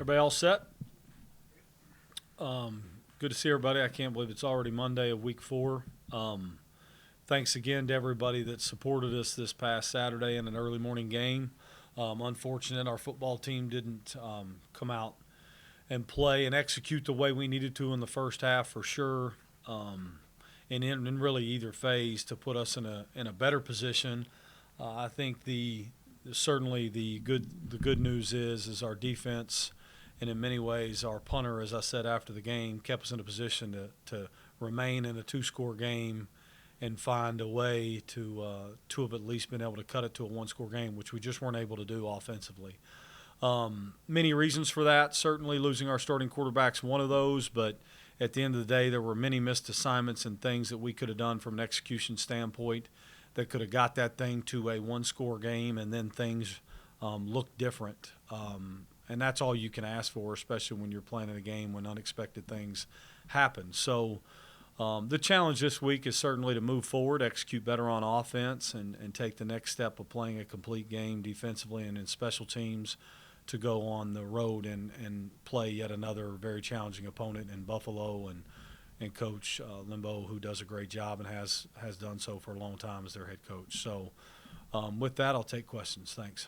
Everybody all set? Good to see everybody. I can't believe it's already Monday of week 4. Thanks again to everybody that supported us this past Saturday in an early morning game. Unfortunate our football team didn't come out and play and execute the way we needed to in the first half for sure. And in really either phase to put us in a better position. I think certainly the good news is our defense, and in many ways our punter, as I said after the game, kept us in a position to remain in a 2-score game and find a way to have at least been able to cut it to a 1-score game, which we just weren't able to do offensively. Many reasons for that. Certainly losing our starting quarterback's one of those, but at the end of the day, there were many missed assignments and things that we could have done from an execution standpoint that could have got that thing to a 1-score game, and then things looked different. And that's all you can ask for, especially when you're playing in a game when unexpected things happen. So the challenge this week is certainly to move forward, execute better on offense, and take the next step of playing a complete game defensively and in special teams to go on the road and play yet another very challenging opponent in Buffalo and Coach Limbo, who does a great job and has done so for a long time as their head coach. So with that, I'll take questions. Thanks.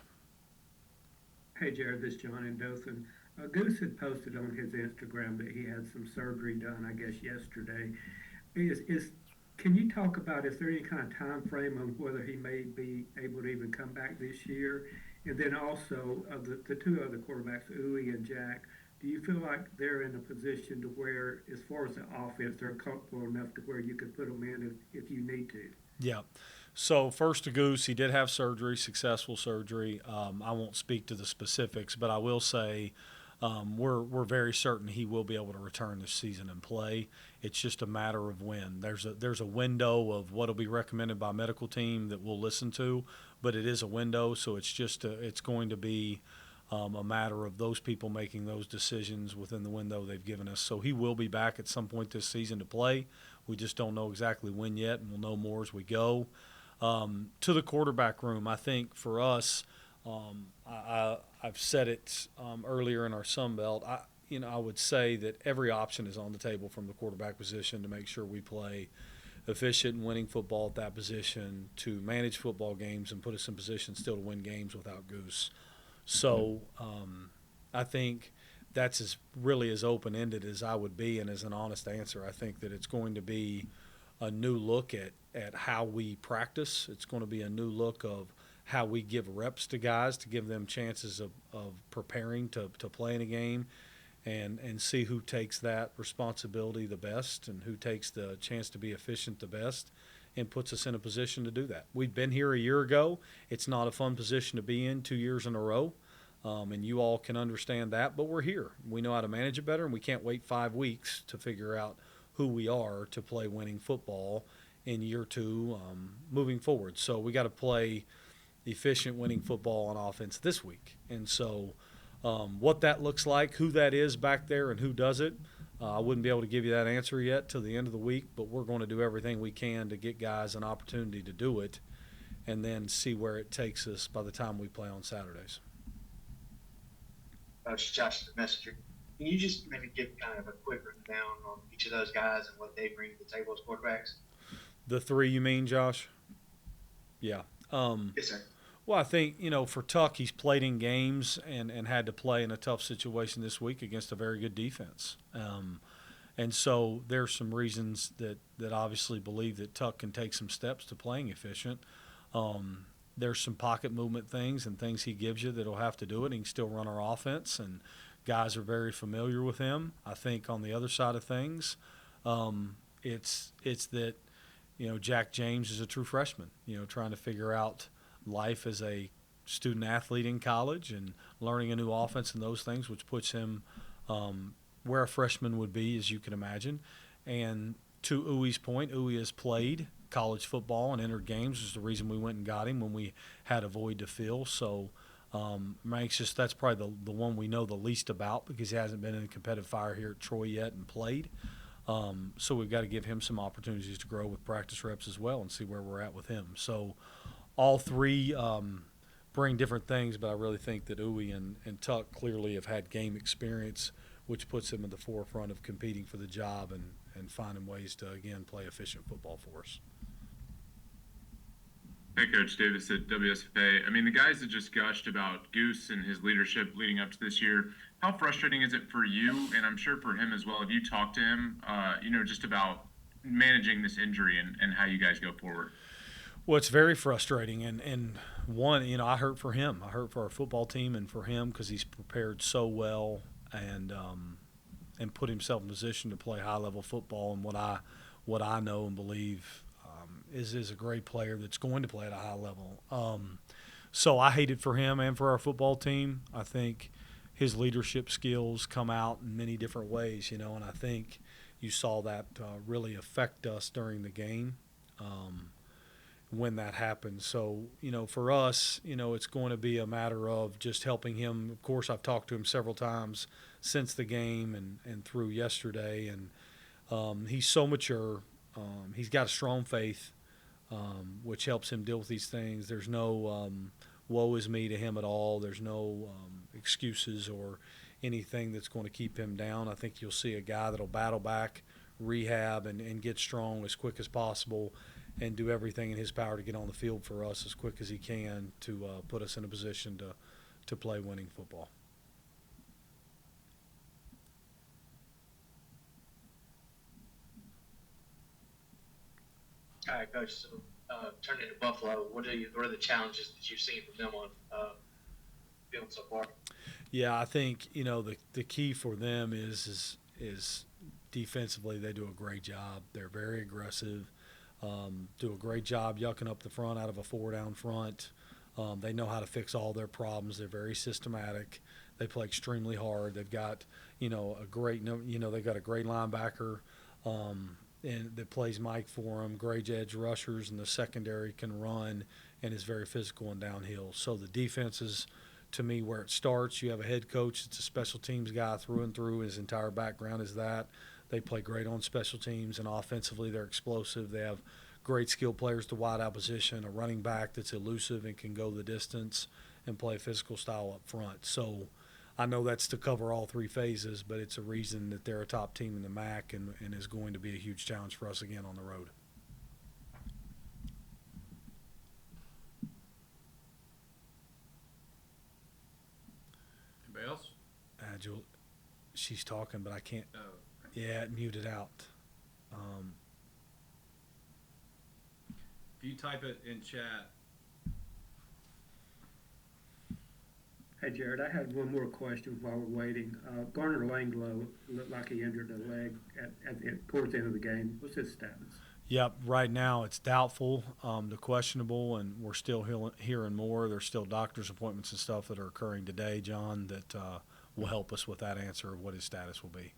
Hey Jared, this is John in Dothan. Goose had posted on his Instagram that he had some surgery done, I guess, yesterday. Is Can you talk about, is there any kind of time frame on whether he may be able to even come back this year? And then also, the two other quarterbacks, Uwe and Jack, do you feel like they're in a position to where, as far as the offense, they're comfortable enough to where you could put them in if you need to? Yeah. So first to Goose, he did have surgery, successful surgery. I won't speak to the specifics, but I will say we're very certain he will be able to return this season and play. It's just a matter of when. There's a window of what will be recommended by medical team that we'll listen to, but it is a window, so it's going to be a matter of those people making those decisions within the window they've given us. So he will be back at some point this season to play. We just don't know exactly when yet, and we'll know more as we go. To the quarterback room, I think for us, I've said it earlier in our Sun Belt. I would say that every option is on the table from the quarterback position to make sure we play efficient and winning football at that position, to manage football games and put us in position still to win games without Goose. So I think that's really as open-ended as I would be, and as an honest answer. I think that it's going to be a new look at how we practice. It's going to be a new look of how we give reps to guys to give them chances of preparing to play in a game, and see who takes that responsibility the best and who takes the chance to be efficient the best and puts us in a position to do that. We've been here a year ago. It's not a fun position to be in 2 years in a row, and you all can understand that, but we're here. We know how to manage it better, and we can't wait 5 weeks to figure out who we are to play winning football in year 2 moving forward. So we got to play efficient winning football on offense this week. And so what that looks like, who that is back there and who does it, I wouldn't be able to give you that answer yet till the end of the week, but we're going to do everything we can to get guys an opportunity to do it and then see where it takes us by the time we play on Saturdays. Josh the messenger. Can you just maybe give kind of a quick rundown on each of those guys and what they bring to the table as quarterbacks? The 3 you mean, Josh? Yeah. Yes, sir. Well, I think, for Tuck, he's played in games and had to play in a tough situation this week against a very good defense. And so there's some reasons that obviously believe that Tuck can take some steps to playing efficient. There's some pocket movement things and things he gives you that'll have to do it. He can still run our offense, and guys are very familiar with him. I think on the other side of things, it's that, Jack James is a true freshman, trying to figure out life as a student athlete in college and learning a new offense and those things, which puts him where a freshman would be, as you can imagine. And to Uwe's point, Uwe has played college football and entered games, which is the reason we went and got him when we had a void to fill. So that's probably the one we know the least about because he hasn't been in a competitive fire here at Troy yet and played. So we've got to give him some opportunities to grow with practice reps as well and see where we're at with him. So all 3 bring different things, but I really think that Uwe and Tuck clearly have had game experience, which puts them in the forefront of competing for the job and finding ways to, again, play efficient football for us. Hey, Coach Davis at WSFA. I mean, the guys that just gushed about Goose and his leadership leading up to this year, how frustrating is it for you, and I'm sure for him as well, have you talked to him, just about managing this injury and how you guys go forward? Well, it's very frustrating, and one, I hurt for him. I hurt for our football team and for him because he's prepared so well and put himself in position to play high level football. And what I know and believe is a great player that's going to play at a high level. So I hate it for him and for our football team. I think his leadership skills come out in many different ways, and I think you saw that really affect us during the game. When that happens. So, for us, it's going to be a matter of just helping him. Of course, I've talked to him several times since the game and through yesterday, and he's so mature. He's got a strong faith, which helps him deal with these things. There's no woe is me to him at all. There's no excuses or anything that's going to keep him down. I think you'll see a guy that'll battle back, rehab, and get strong as quick as possible and do everything in his power to get on the field for us as quick as he can to put us in a position to play winning football. All right, Coach. So, turning to Buffalo, what are the challenges that you've seen from them on field so far? Yeah, I think the key for them is defensively they do a great job. They're very aggressive. Do a great job yucking up the front out of a 4-down front. They know how to fix all their problems. They're very systematic. They play extremely hard. They've got a great they've got a great linebacker and that plays Mike for them. Great edge rushers, and the secondary can run and is very physical and downhill. So the defense is, to me, where it starts. You have a head coach that's a special teams guy through and through. His entire background is that. They play great on special teams, and offensively they're explosive. They have great skill players to wide out position, a running back that's elusive and can go the distance and play a physical style up front. So I know that's to cover all three phases, but it's a reason that they're a top team in the MAC and is going to be a huge challenge for us again on the road. Anybody else? She's talking, but I can't. Oh. Yeah, it muted out. If you type it in chat. Hey, Gerad, I had one more question while we're waiting. Garner Langlow looked like he injured a leg towards the end of the game. What's his status? Yep, right now it's doubtful to questionable, and we're still hearing more. There's still doctor's appointments and stuff that are occurring today, John, that will help us with that answer of what his status will be.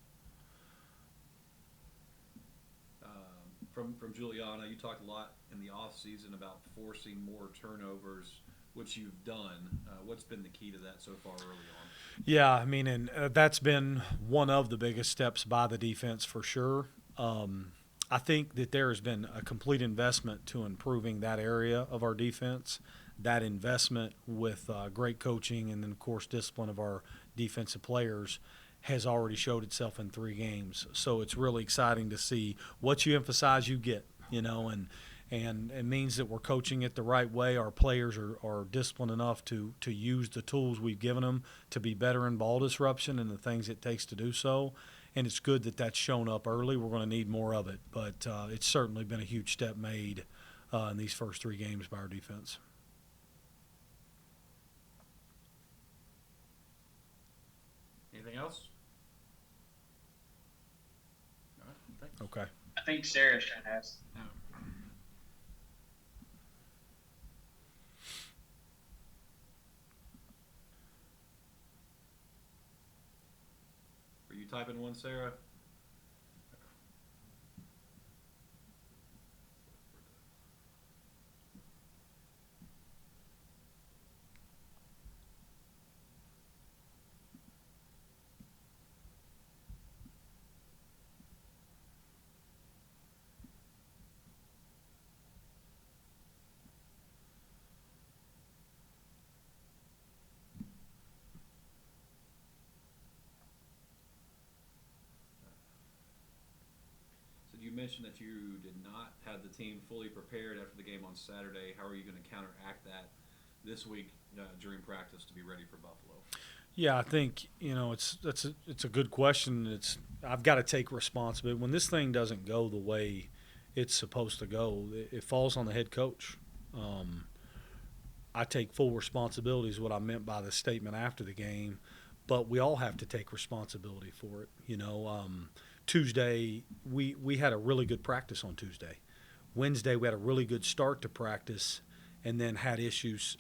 From Juliana, you talked a lot in the off season about forcing more turnovers, which you've done. What's been the key to that so far early on? Yeah, I mean, and that's been one of the biggest steps by the defense for sure. I think that there has been a complete investment to improving that area of our defense. That investment with great coaching and then, of course, discipline of our defensive players has already showed itself in 3 games. So it's really exciting to see what you emphasize you get, and it means that we're coaching it the right way. Our players are disciplined enough to use the tools we've given them to be better in ball disruption and the things it takes to do so. And it's good that that's shown up early. We're going to need more of it. But it's certainly been a huge step made in these first 3 games by our defense. Anything else? All right, thanks. Okay. I think Sarah's trying to ask. No. Are you typing one, Sarah? mentioned that you did not have the team fully prepared after the game on Saturday. How are you going to counteract that this week during practice to be ready for Buffalo? Yeah, I think it's a good question. I've got to take responsibility when this thing doesn't go the way it's supposed to go. It falls on the head coach. I take full responsibility is what I meant by the statement after the game, but we all have to take responsibility for it. Tuesday we had a really good practice on Tuesday. Wednesday we had a really good start to practice, and then had issues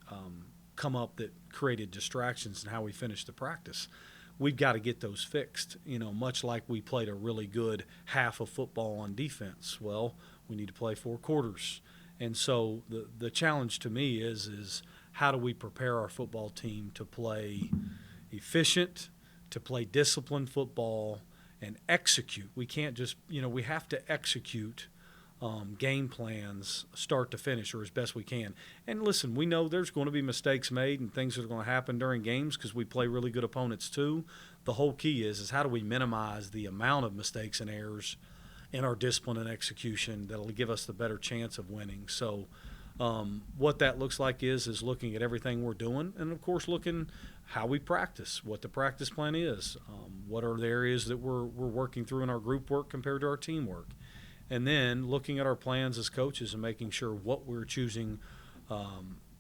come up that created distractions in how we finished the practice. We've got to get those fixed. Much like we played a really good half of football on defense. Well, we need to play 4 quarters. And so the challenge to me is how do we prepare our football team to play efficient, to play disciplined football, and execute. We can't just, we have to execute game plans start to finish or as best we can. And listen, we know there's going to be mistakes made and things that are going to happen during games because we play really good opponents too. The whole key is how do we minimize the amount of mistakes and errors in our discipline and execution that'll give us the better chance of winning. So what that looks like is looking at everything we're doing, and of course looking how we practice, what the practice plan is, what are the areas that we're working through in our group work compared to our team work, and then looking at our plans as coaches and making sure what we're choosing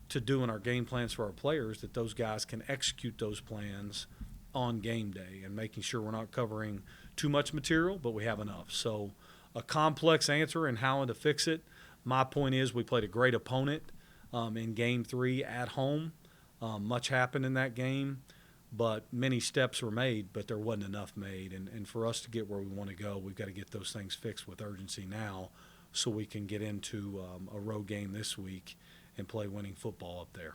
to do in our game plans for our players, that those guys can execute those plans on game day, and making sure we're not covering too much material, but we have enough. So a complex answer and how to fix it. My point is we played a great opponent in Game 3 at home. Much happened in that game, but many steps were made, but there wasn't enough made. And for us to get where we want to go, we've got to get those things fixed with urgency now so we can get into a road game this week and play winning football up there.